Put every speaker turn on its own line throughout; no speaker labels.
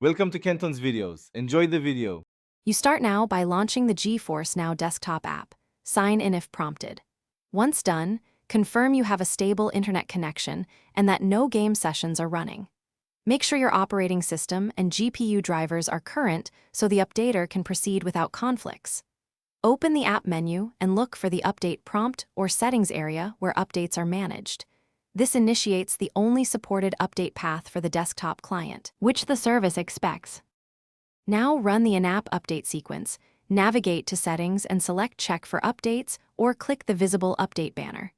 Welcome to Kenton's videos. Enjoy the video.
You start now by launching the Geforce Now desktop app. Sign in if prompted. Once done, confirm you have a stable internet connection and that no game sessions are running. Make sure your operating system and GPU drivers are current so the updater can proceed without conflicts. Open the app menu and look for the Update prompt or Settings area where updates are managed. This initiates the only supported update path for the desktop client, which the service expects. Now run the in-app update sequence, navigate to Settings and select Check for Updates or click the visible Update banner.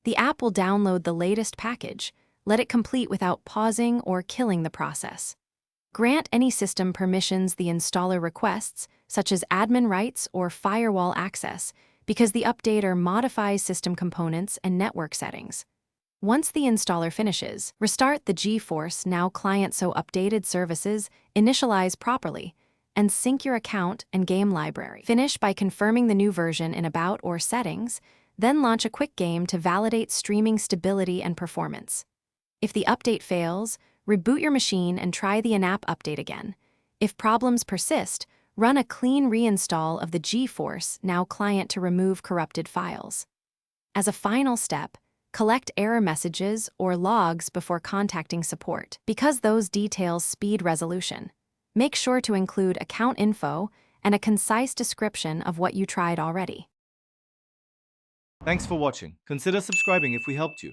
The app will download the latest package. Let it complete without pausing or killing the process. Grant any system permissions the installer requests, such as admin rights or firewall access, because the updater modifies system components and network settings. Once the installer finishes, restart the Geforce Now client so updated services initialize properly, and sync your account and game library. Finish by confirming the new version in About or Settings, then launch a quick game to validate streaming stability and performance. If the update fails, reboot your machine and try the in-app update again. If problems persist, run a clean reinstall of the Geforce Now client to remove corrupted files. As a final step, collect error messages or logs before contacting support, because those details speed resolution. Make sure to include account info and a concise description of what you tried already.
Thanks for watching. Consider subscribing if we helped you.